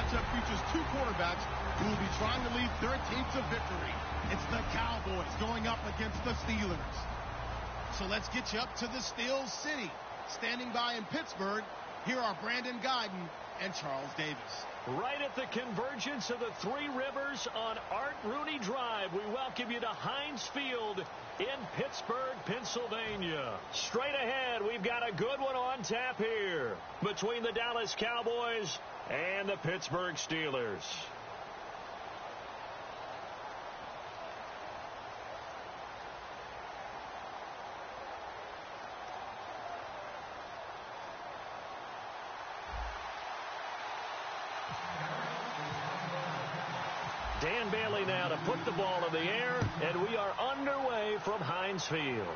matchup features two quarterbacks who will be trying to lead their teams to victory. It's the Cowboys going up against the Steelers. So let's get you up to the Steel City. Standing by in Pittsburgh, here are Brandon Guyton and Charles Davis. Right at the convergence of the Three Rivers on Art Rooney Drive, we welcome you to Heinz Field in Pittsburgh, Pennsylvania. Straight ahead, we've got a good one on tap here between the Dallas Cowboys and the Pittsburgh Steelers. Dan Bailey now to put the ball in the air, and we are underway from Heinz Field.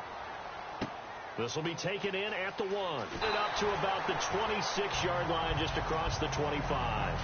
This will be taken in at the 1. It up to about the 26-yard line, just across the 25.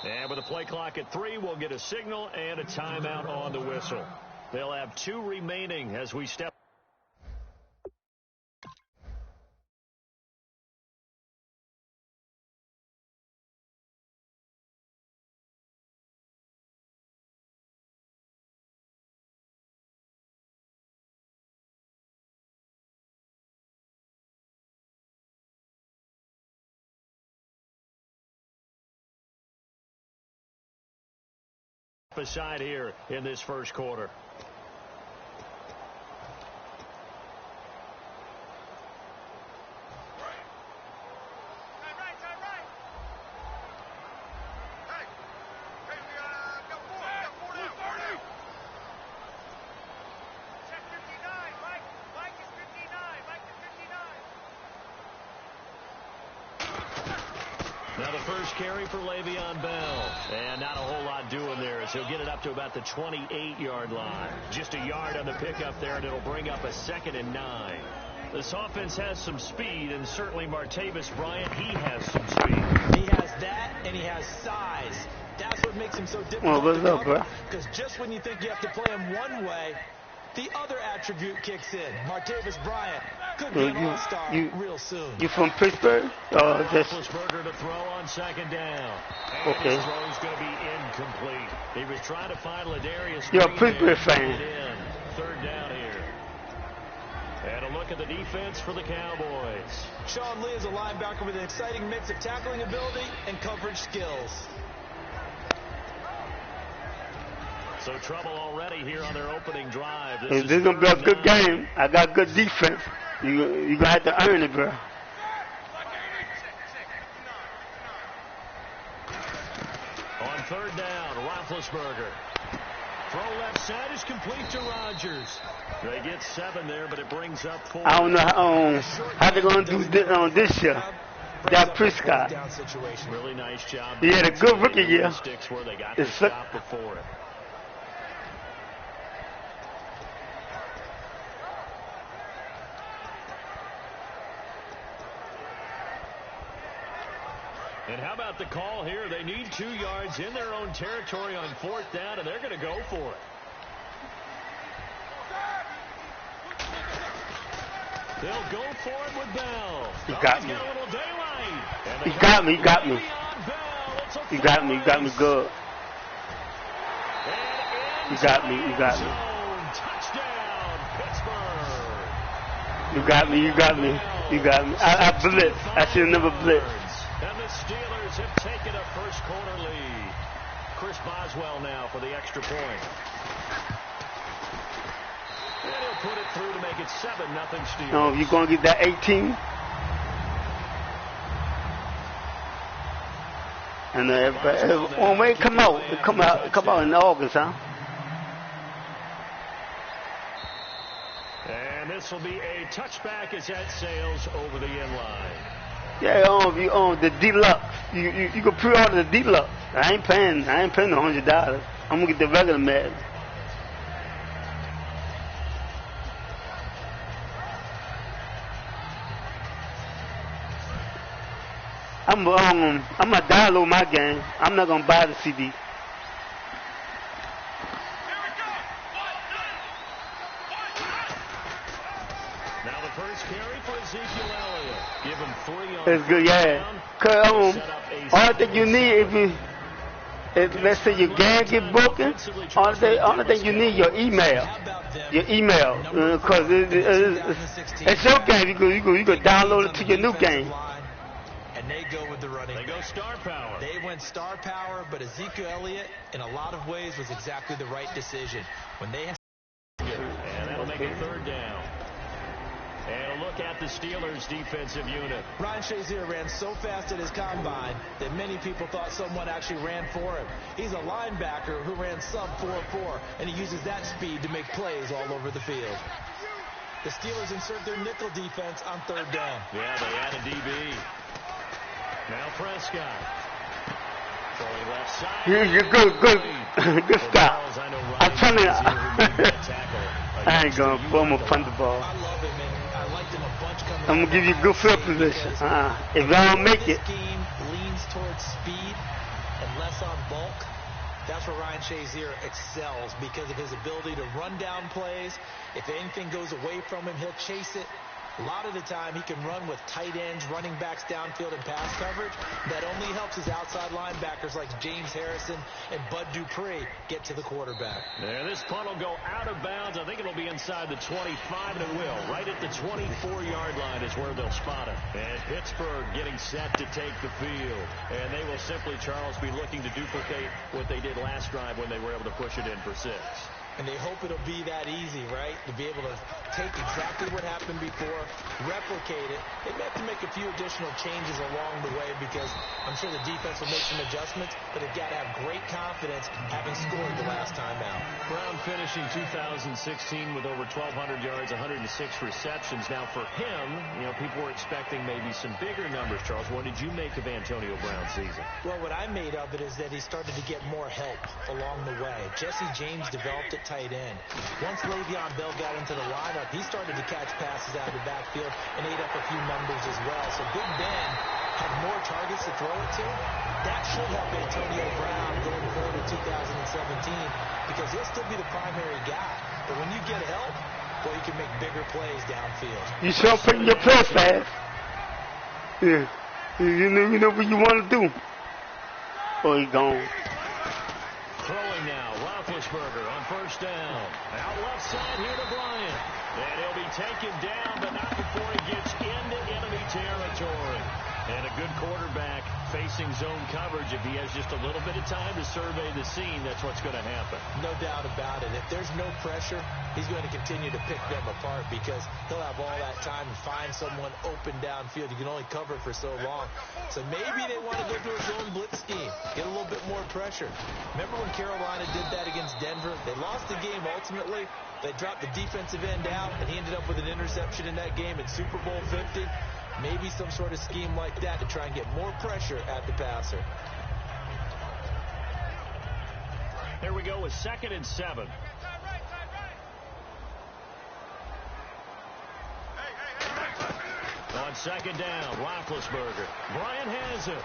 And with the play clock at 3, we'll get a signal and a timeout on the whistle. They'll have 2 remaining as we step. Aside here in this first quarter. Now the first carry for Le'Veon Bell. And not a whole lot doing there as he'll get it up to about the 28-yard line. Just a yard on the pickup there, and it'll bring up a 2nd and 9. This offense has some speed, and certainly Martavis Bryant, he has some speed. He has that, and he has size. That's what makes him so difficult to cover, because just when you think you have to play him one way, the other attribute kicks in. Martavis Bryant could be an all-star real soon. You from Pittsburgh? Roethlisberger to throw on 2nd down. And okay. His throw's going to be incomplete. He was trying to find Ladarius. You're a Pittsburgh fan. 3rd down here. And a look at the defense for the Cowboys. Sean Lee is a linebacker with an exciting mix of tackling ability and coverage skills. So trouble already here on their opening drive. This is going to be a good game. I got good defense. You're going to have to earn it, bro. On 3rd down, Roethlisberger. Throw left side is complete to Rodgers. They get 7 there, but it brings up 4. I don't know how they're going to do this year. That Prescott. Really nice job. He had a good rookie year. Sticks where they got the stop before it. And how about the call here? They need 2 yards in their own territory on 4th down, and they're going to go for it. They'll go for it with Bell. He got me. A little daylight. He got me. He got me. He got me. He got me good. And You got me. Touchdown, Pittsburgh. You got me. I blitzed. I should have never blitzed. And the Steelers have taken a first quarter lead. Chris Boswell now for the extra point. And he'll put it through to make it 7-0 Steelers. No, you're going to get that 18. And when it come out in August, huh? And this will be a touchback as that sails over the end line. Yeah, you own the deluxe. You can pre-order the deluxe. I ain't paying the $100. I'm gonna get the regular Madden. I'm gonna download my game. I'm not gonna buy the CD. Now the first carry for Ezekiel Elliott. Give him 3 on. It's good, yeah. Cause all thing you need if let's say your game get broken, only thing you need your email. Cause it's your game. You can download it to your new game. And they go with the running. They go star power. They went star power, but Ezekiel Elliott, in a lot of ways, was exactly the right decision. When they had and that'll make it 3rd down. And a look at the Steelers' defensive unit. Ryan Shazier ran so fast at his combine that many people thought someone actually ran for him. He's a linebacker who ran sub 4.4, and he uses that speed to make plays all over the field. The Steelers insert their nickel defense on 3rd down. Yeah, they add a DB. Now Prescott. Going left side. You're good stop. I'm telling you. I ain't going to pull him a punt the ball. I love him, man. I liked him a bunch coming I'm going to give you good field position. If I don't make it. Scheme leans towards speed and less on bulk. That's where Ryan Shazier excels because of his ability to run down plays. If anything goes away from him, he'll chase it. A lot of the time, he can run with tight ends, running backs downfield, and pass coverage. That only helps his outside linebackers like James Harrison and Bud Dupree get to the quarterback. And this punt will go out of bounds. I think it'll be inside the 25, and it will. Right at the 24-yard line is where they'll spot it. And Pittsburgh getting set to take the field. And they will simply, Charles, be looking to duplicate what they did last drive when they were able to push it in for 6. And they hope it'll be that easy, right? To be able to take exactly what happened before, replicate it. They may have to make a few additional changes along the way because I'm sure the defense will make some adjustments, but they've got to have great confidence having scored the last time out. Brown finishing 2016 with over 1,200 yards, 106 receptions. Now for him, people were expecting maybe some bigger numbers, Charles. What did you make of Antonio Brown's season? Well, what I made of it is that he started to get more help along the way. Jesse James developed at tight end. Once Le'Veon Bell got into the lineup, he started to catch passes out of the backfield and ate up a few numbers as well. So Big Ben had more targets to throw it to. That should help Antonio Brown going forward in 2017 because he'll still be the primary guy. But when you get help, well, you can make bigger plays downfield. You sure putting your play fast. Yeah. You know what you want to do. Oh, he gone. Throwing now, Roethlisberger on 1st down. Out left side here to Bryant. And he'll be taken down, but not before he gets into enemy territory. And a good quarterback facing zone coverage. If he has just a little bit of time to survey the scene, that's what's going to happen. No doubt about it. If there's no pressure, he's going to continue to pick them apart because he'll have all that time to find someone open downfield. You can only cover for so long. So maybe they want to go to a zone blitz scheme, get a little bit more pressure. Remember when Carolina did that against Denver? They lost the game ultimately. They dropped the defensive end out, and he ended up with an interception in that game in Super Bowl 50. Maybe some sort of scheme like that to try and get more pressure at the passer. Here we go with 2nd and 7. On 2nd down, Roethlisberger. Bryant has it.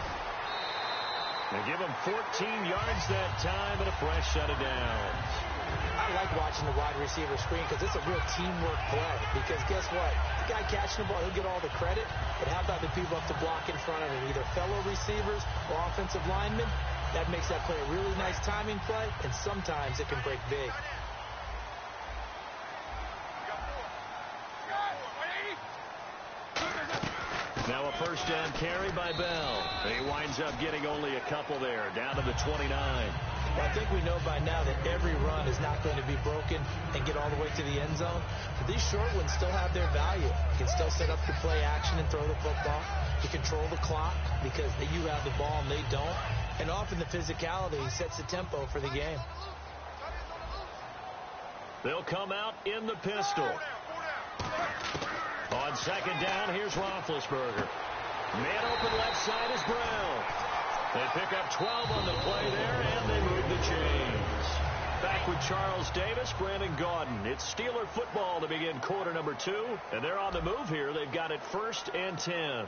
They give him 14 yards that time and a fresh set of downs. I like watching the wide receiver screen because it's a real teamwork play. Because guess what? The guy catching the ball, he'll get all the credit. But how about the people up to block in front of him, either fellow receivers or offensive linemen? That makes that play a really nice timing play, and sometimes it can break big. Now a first down carry by Bell. He winds up getting only a couple there, down to the 29. Well, I think we know by now that every run is not going to be broken and get all the way to the end zone. But these short ones still have their value. You can still set up your play action and throw the football. You control the clock because you have the ball and they don't. And often the physicality sets the tempo for the game. They'll come out in the pistol. On second down, here's Roethlisberger. Man open left side is Brown. They pick up 12 on the play there, and they move the chains. Back with Charles Davis, Brandon Gaudin. It's Steeler football to begin quarter number 2, and they're on the move here. They've got it 1st and 10.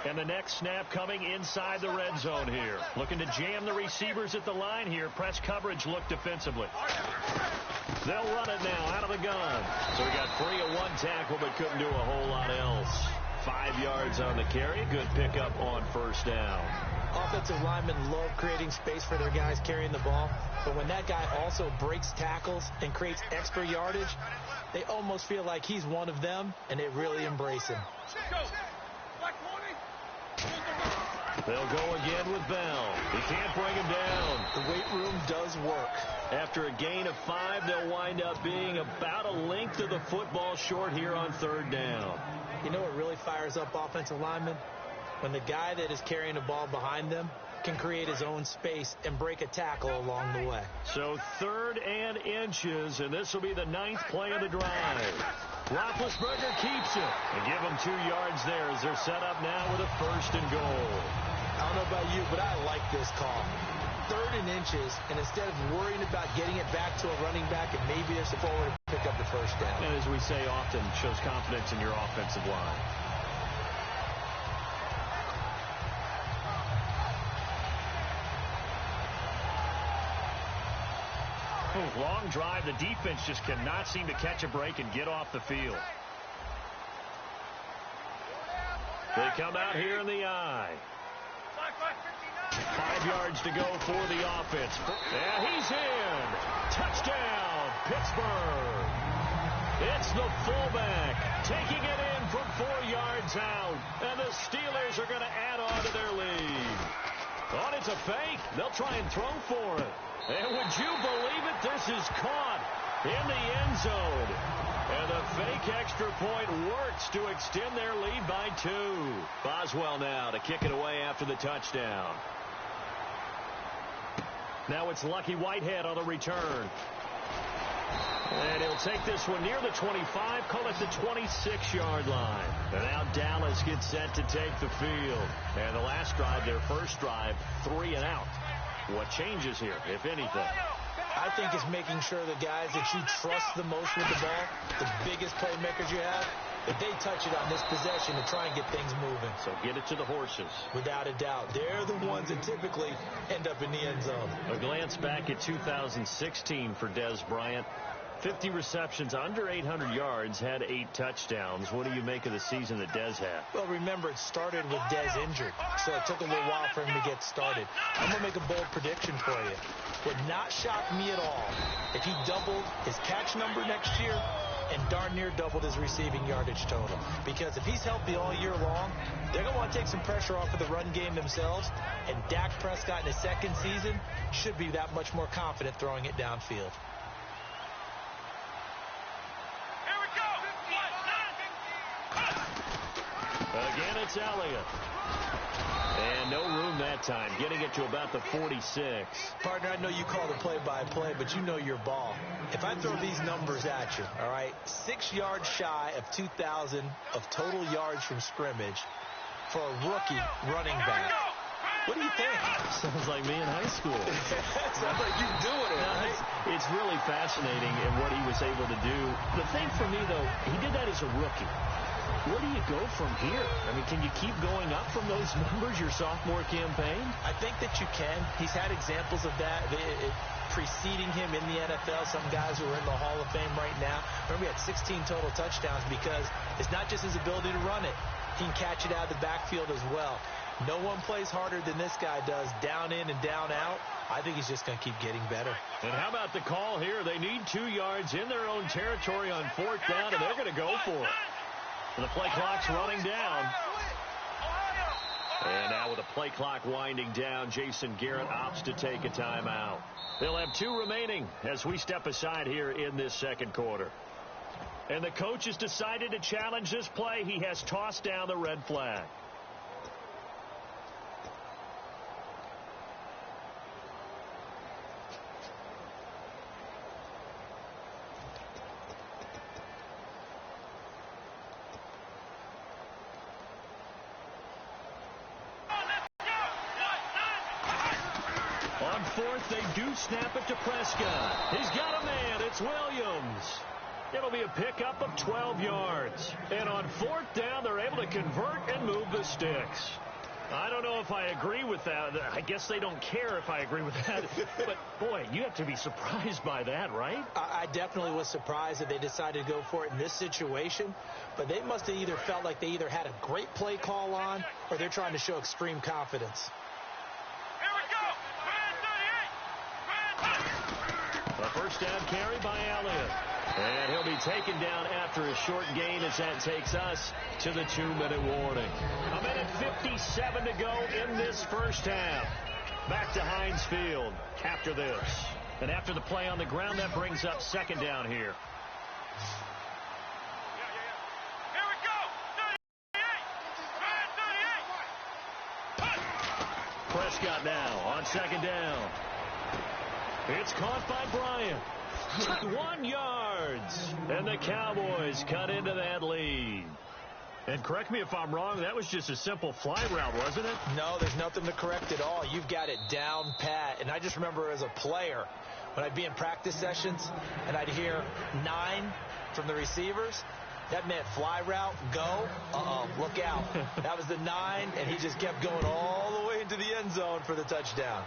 And the next snap coming inside the red zone here. Looking to jam the receivers at the line here. Press coverage look defensively. They'll run it now out of the gun. So we got 3 of 1 tackle, but couldn't do a whole lot else. 5 yards on the carry. Good pickup on first down. Offensive linemen love creating space for their guys carrying the ball. But when that guy also breaks tackles and creates extra yardage, they almost feel like he's one of them, and they really embrace him. They'll go again with Bell. He can't bring him down. The weight room does work. After a gain of 5, they'll wind up being about a length of the football short here on third down. You know what really fires up offensive linemen? When the guy that is carrying the ball behind them can create his own space and break a tackle along the way. So 3rd and inches, and this will be the 9th play of the drive. Roethlisberger keeps it. And give them 2 yards there as they're set up now with a 1st and goal. I don't know about you, but I like this call. 3rd and inches, and instead of worrying about getting it back to a running back and maybe there's a forward to pick up the first down. And as we say often, shows confidence in your offensive line. Long drive. The defense just cannot seem to catch a break and get off the field. They come out here in the eye. 5 yards to go for the offense. Yeah, he's in. Touchdown, Pittsburgh. It's the fullback taking it in from 4 yards out. And the Steelers are going to add on to their lead. Oh, it's a fake. They'll try and throw for it. And would you believe it? This is caught in the end zone. And the fake extra point works to extend their lead by 2. Boswell now to kick it away after the touchdown. Now it's Lucky Whitehead on the return. And he'll take this one near the 25, call it the 26-yard line. And now Dallas gets set to take the field. And the last drive, their first drive, 3 and out. What changes here, if anything? I think it's making sure the guys that you trust the most with the ball, the biggest playmakers you have, that they touch it on this possession to try and get things moving. So get it to the horses. Without a doubt. They're the ones that typically end up in the end zone. A glance back at 2016 for Dez Bryant. 50 receptions, under 800 yards, had 8 touchdowns. What do you make of the season that Dez had? Well, remember, it started with Dez injured, so it took a little while for him to get started. I'm going to make a bold prediction for you. Would not shock me at all if he doubled his catch number next year and darn near doubled his receiving yardage total. Because if he's healthy all year long, they're going to want to take some pressure off of the run game themselves, and Dak Prescott in his second season should be that much more confident throwing it downfield. Again, it's Elliott. And no room that time, getting it to about the 46. Partner, I know you call the play-by-play, but you know your ball. If I throw these numbers at you, all right, 6 yards shy of 2,000 of total yards from scrimmage for a rookie running back. What do you think? Sounds like me in high school. Sounds like you doing it, right? It's really fascinating in what he was able to do. The thing for me, though, he did that as a rookie. Where do you go from here? I mean, can you keep going up from those numbers your sophomore campaign? I think that you can. He's had examples of that preceding him in the NFL. Some guys who are in the Hall of Fame right now. Remember, he had 16 total touchdowns because it's not just his ability to run it. He can catch it out of the backfield as well. No one plays harder than this guy does, down in and down out. I think he's just going to keep getting better. And how about the call here? They need 2 yards in their own territory on 4th down, and they're going to go for it. The play clock's running down. And now with the play clock winding down, Jason Garrett opts to take a timeout. They'll have 2 remaining as we step aside here in this second quarter. And the coach has decided to challenge this play. He has tossed down the red flag. On 4th, they do snap it to Prescott. He's got a man. It's Williams. It'll be a pickup of 12 yards. And on 4th down, they're able to convert and move the sticks. I don't know if I agree with that. I guess they don't care if I agree with that. But, boy, you have to be surprised by that, right? I definitely was surprised that they decided to go for it in this situation. But they must have either felt like they either had a great play call on or they're trying to show extreme confidence. A first down carry by Elliott. And he'll be taken down after a short gain as that takes us to the 2-minute warning. 1:57 to go in this first half. Back to Heinz Field after this. And after the play on the ground, that brings up 2nd down here. Here we go. 38. Prescott now on 2nd down. It's caught by Bryant. 1 yards. And the Cowboys cut into that lead. And correct me if I'm wrong, that was just a simple fly route, wasn't it? No, there's nothing to correct at all. You've got it down pat. And I just remember as a player, when I'd be in practice sessions and I'd hear 9 from the receivers, that meant fly route, go, look out. That was the 9, and he just kept going all the way into the end zone for the touchdown.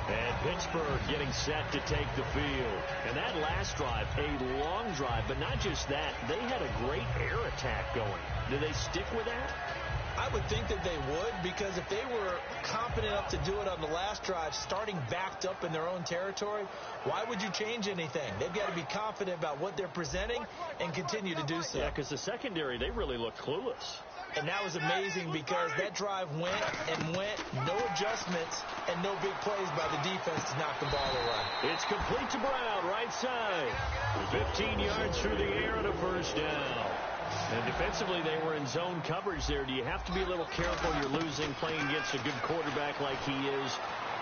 And Pittsburgh getting set to take the field. And that last drive, a long drive, but not just that. They had a great air attack going. Do they stick with that? I would think that they would, because if they were confident enough to do it on the last drive, starting backed up in their own territory, why would you change anything? They've got to be confident about what they're presenting and continue to do so. Yeah, because the secondary, they really looked clueless. And that was amazing because that drive went and went, no adjustments, and no big plays by the defense to knock the ball away. It's complete to Brown, right side. 15 yards through the air and a first down. And defensively, they were in zone coverage there. Do you have to be a little careful? You're losing, playing against a good quarterback like he is,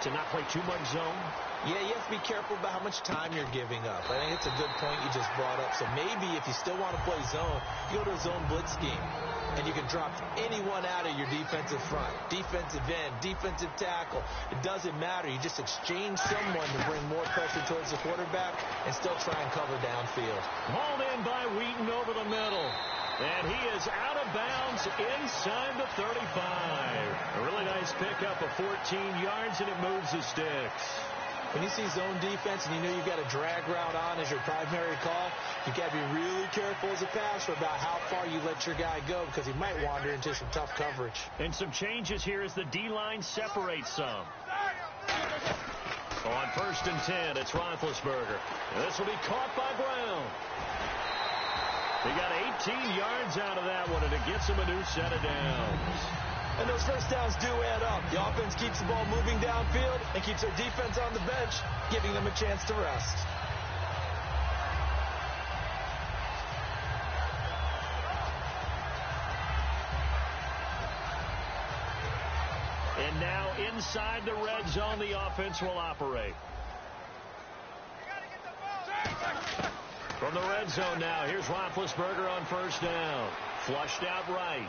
to not play too much zone? Yeah, you have to be careful about how much time you're giving up. I think it's a good point you just brought up. So maybe if you still want to play zone, you go to a zone blitz scheme. And you can drop anyone out of your defensive front. Defensive end, defensive tackle. It doesn't matter. You just exchange someone to bring more pressure towards the quarterback and still try and cover downfield. Hauled in by Wheaton over the middle. And he is out of bounds inside the 35. A really nice pickup of 14 yards, and it moves the sticks. When you see zone defense and you know you've got a drag route on as your primary call, you've got to be really careful as a passer about how far you let your guy go because he might wander into some tough coverage. And some changes here as the D-line separates some. On 1st and 10, it's Roethlisberger. And this will be caught by Brown. He got 18 yards out of that one, and it gets him a new set of downs. And those first downs do add up. The offense keeps the ball moving downfield and keeps their defense on the bench, giving them a chance to rest. And now inside the red zone, the offense will operate. From the red zone now, here's Roethlisberger on 1st down. Flushed out right.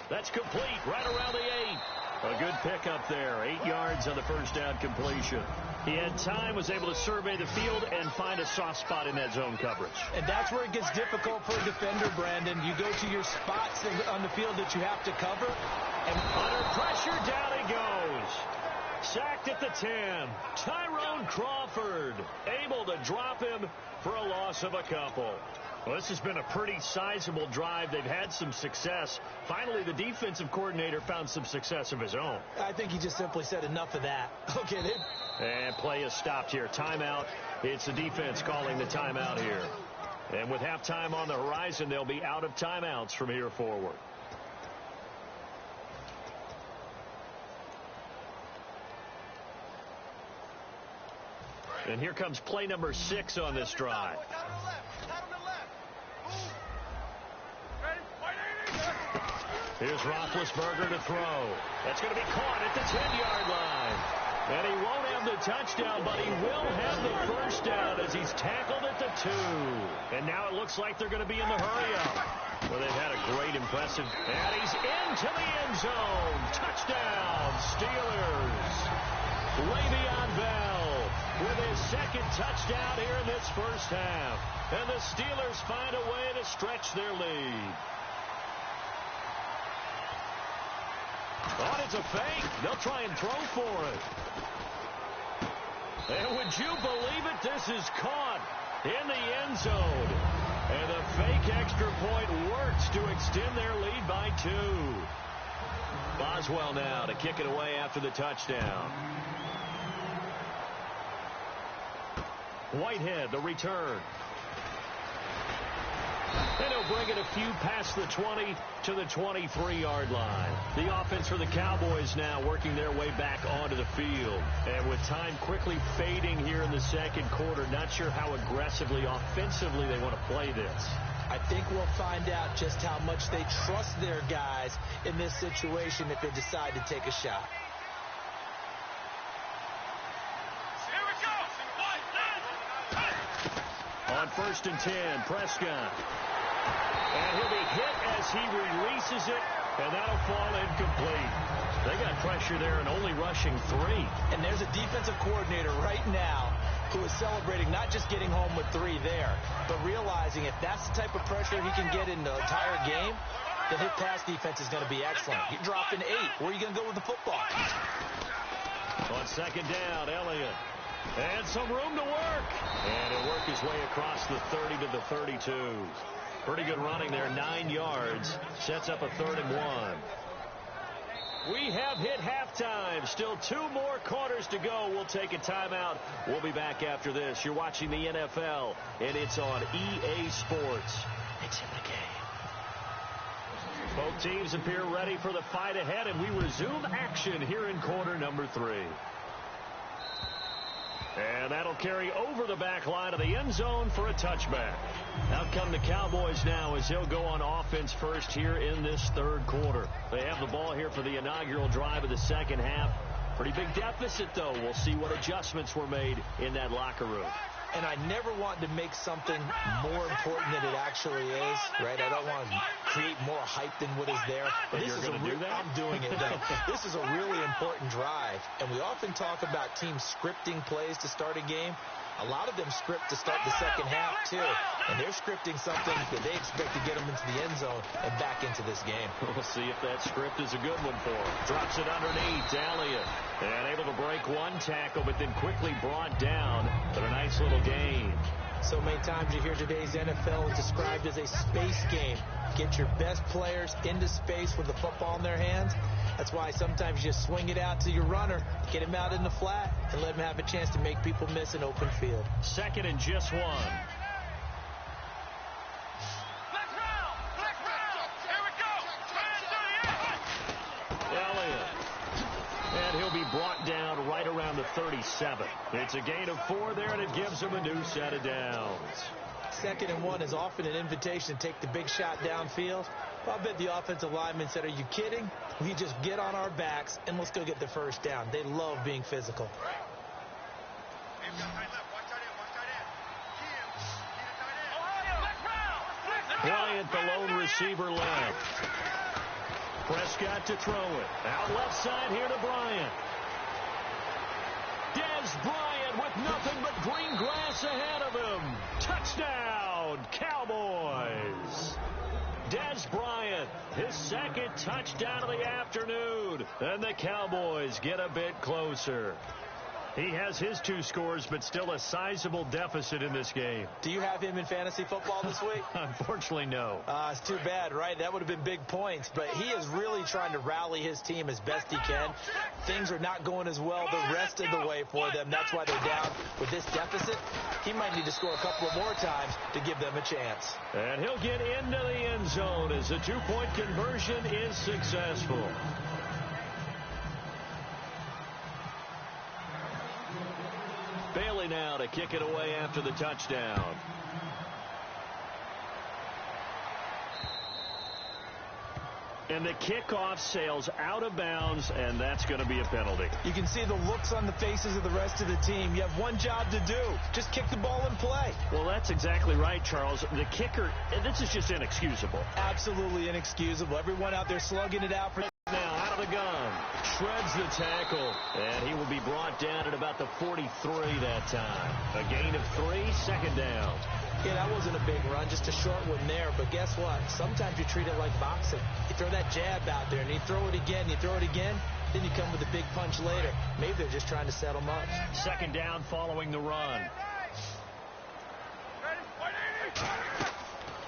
That's complete right around the 8. A good pickup there. 8 yards on the 1st down completion. He had time, was able to survey the field and find a soft spot in that zone coverage. And that's where it gets difficult for a defender, Brandon. You go to your spots on the field that you have to cover. And under pressure, down he goes. Sacked at the 10. Tyrone Crawford able to drop him for a loss of a couple. Well, this has been a pretty sizable drive. They've had some success. Finally, the defensive coordinator found some success of his own. I think he just simply said enough of that. Okay, and play is stopped here. Timeout. It's the defense calling the timeout here. And with halftime on the horizon, they'll be out of timeouts from here forward. And here comes play number 6 on this drive. Here's Roethlisberger to throw. That's going to be caught at the 10-yard line. And he won't have the touchdown, but he will have the first down as he's tackled at the 2. And now it looks like they're going to be in the hurry-up. Well, they've had a great, impressive... And he's into the end zone. Touchdown, Steelers. Le'Veon Bell with his second touchdown here in this first half. And the Steelers find a way to stretch their lead. Oh, it's a fake. They'll try and throw for it. And would you believe it? This is caught in the end zone. And the fake extra point works to extend their lead by 2. Boswell now to kick it away after the touchdown. Whitehead, the return. And he'll bring it a few past the 20 to the 23-yard line. The offense for the Cowboys now working their way back onto the field. And with time quickly fading here in the second quarter, not sure how aggressively, offensively they want to play this. I think we'll find out just how much they trust their guys in this situation if they decide to take a shot. On 1st and 10, Prescott. And he'll be hit as he releases it, and that'll fall incomplete. They got pressure there and only rushing 3. And there's a defensive coordinator right now who is celebrating not just getting home with 3 there, but realizing if that's the type of pressure he can get in the entire game, then his pass defense is going to be excellent. You're dropping 8. Where are you going to go with the football? On 2nd down, Elliott. And some room to work. And he'll work his way across the 30 to the 32. Pretty good running there, 9 yards. Sets up a 3rd and 1. We have hit halftime. Still 2 more quarters to go. We'll take a timeout. We'll be back after this. You're watching the NFL, and it's on EA Sports. It's in the game. Both teams appear ready for the fight ahead, and we resume action here in quarter number 3. And that'll carry over the back line of the end zone for a touchback. Out come the Cowboys now as he'll go on offense first here in this 3rd quarter. They have the ball here for the inaugural drive of the second half. Pretty big deficit, though. We'll see what adjustments were made in that locker room. And I never want to make something more important than it actually is, right? I don't want to create more hype than what is there. But this is going to do that? I'm doing it, though. This is a really important drive. And we often talk about teams scripting plays to start a game. A lot of them script to start the second half, too. And they're scripting something that they expect to get them into the end zone and back into this game. We'll see if that script is a good one for him. Drops it underneath. Elliott. And able to break 1 tackle, but then quickly brought down. But a nice little gain. So many times you hear today's NFL is described as a space game. Get your best players into space with the football in their hands. That's why sometimes you swing it out to your runner, get him out in the flat, and let him have a chance to make people miss an open field. 2nd and just 1. Elliott. And he'll be brought down right around the 37. It's a gain of 4 there, and it gives him a new set of downs. 2nd and 1 is often an invitation to take the big shot downfield. I bet the offensive lineman said, are you kidding? We just get on our backs and let's go get the first down. They love being physical. Bryant, the lone receiver left. Prescott to throw it. Out left side here to Bryant. Dez Bryant gets ahead of him. Touchdown, Cowboys. Dez Bryant, his second touchdown of the afternoon. And the Cowboys get a bit closer. He has his 2 scores, but still a sizable deficit in this game. Do you have him in fantasy football this week? Unfortunately, no. It's too bad, right? That would have been big points, but he is really trying to rally his team as best he can. Things are not going as well the rest of the way for them. That's why they're down with this deficit. He might need to score a couple of more times to give them a chance. And he'll get into the end zone as the 2-point conversion is successful. Bailey now to kick it away after the touchdown. And the kickoff sails out of bounds, and that's going to be a penalty. You can see the looks on the faces of the rest of the team. You have one job to do. Just kick the ball and play. Well, that's exactly right, Charles. The kicker, this is just inexcusable. Absolutely inexcusable. Everyone out there slugging it out for... Now out of the gun, shreds the tackle, and he will be brought down at about the 43 that time. A gain of 3, second down. Yeah, that wasn't a big run, just a short one there. But guess what? Sometimes you treat it like boxing. You throw that jab out there, and you throw it again, then you come with a big punch later. Maybe they're just trying to set them up. Second down following the run.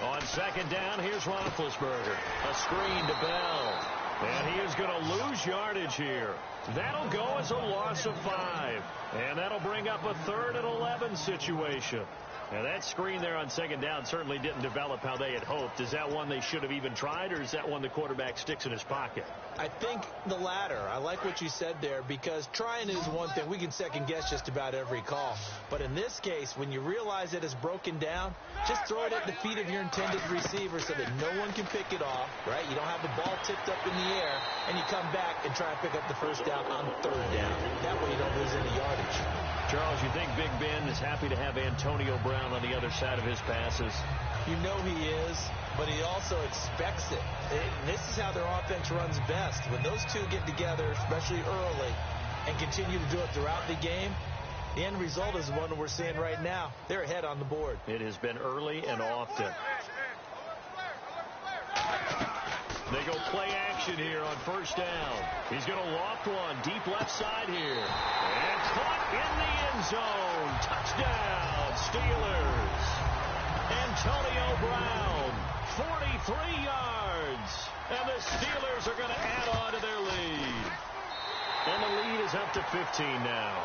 On second down, here's Roethlisberger. A screen to Bell. And he is going to lose yardage here. That'll go as a loss of 5. And that'll bring up a 3rd and 11 situation. Now, that screen there on second down certainly didn't develop how they had hoped. Is that one they should have even tried, or is that one the quarterback sticks in his pocket? I think the latter. I like what you said there, because trying is one thing. We can second-guess just about every call. But in this case, when you realize that it's broken down, just throw it at the feet of your intended receiver so that no one can pick it off, right? You don't have the ball tipped up in the air, and you come back and try and pick up the first down on third down. That way you don't lose any yardage. Charles, you think Big Ben is happy to have Antonio Brown on the other side of his passes? You know he is, but he also expects it. This is how their offense runs best. When those two get together, especially early, and continue to do it throughout the game, the end result is the one that we're seeing right now. They're ahead on the board. It has been early and often. They go play action here on first down. He's going to loft one deep left side here. And caught in the end zone. Touchdown, Steelers. Antonio Brown, 43 yards. And the Steelers are going to add on to their lead. And the lead is up to 15 now.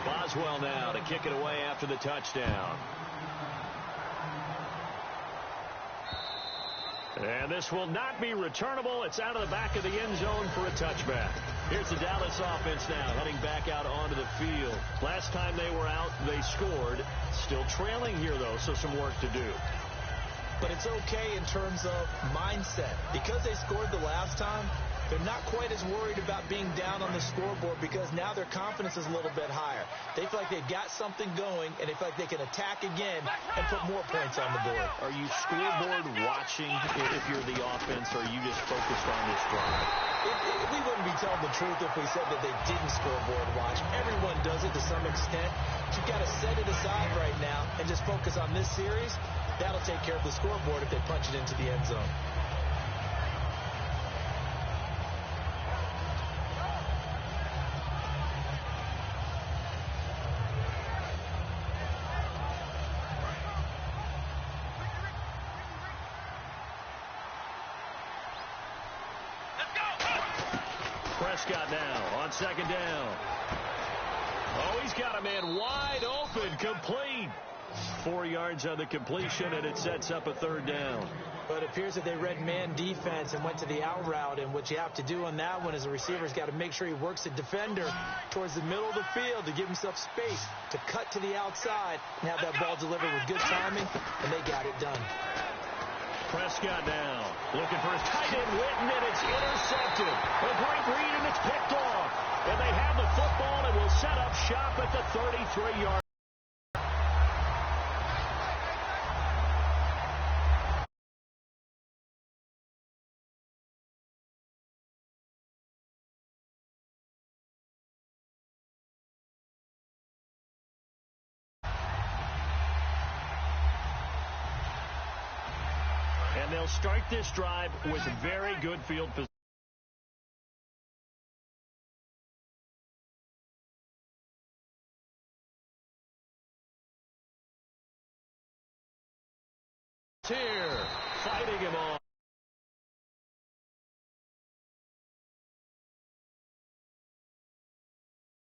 Boswell now to kick it away after the touchdown. And this will not be returnable. It's out of the back of the end zone for a touchback. Here's the Dallas offense now heading back out onto the field. Last time they were out, they scored. Still trailing here, though, so some work to do. But it's okay in terms of mindset. Because they scored the last time, they're not quite as worried about being down on the scoreboard, because now their confidence is a little bit higher. They feel like they've got something going, and they feel like they can attack again and put more points on the board. Are you scoreboard watching if you're the offense, or are you just focused on this drive? We wouldn't be telling the truth if we said that they didn't scoreboard watch. Everyone does it to some extent. But you've got to set it aside right now and just focus on this series. That'll take care of the scoreboard if they punch it into the end zone. Prescott now on second down. Oh, he's got a man wide open, complete. 4 yards on the completion, and it sets up a third down. But it appears that they read man defense and went to the out route, and what you have to do on that one is the receiver's got to make sure he works the defender towards the middle of the field to give himself space to cut to the outside and have that ball delivered with good timing, and they got it done. Prescott now looking for his tight end Witten, and it's intercepted. A great read, and it's picked off. And they have the football and will set up shop at the 33-yard And they'll start this drive with very good field position. Here, fighting him off.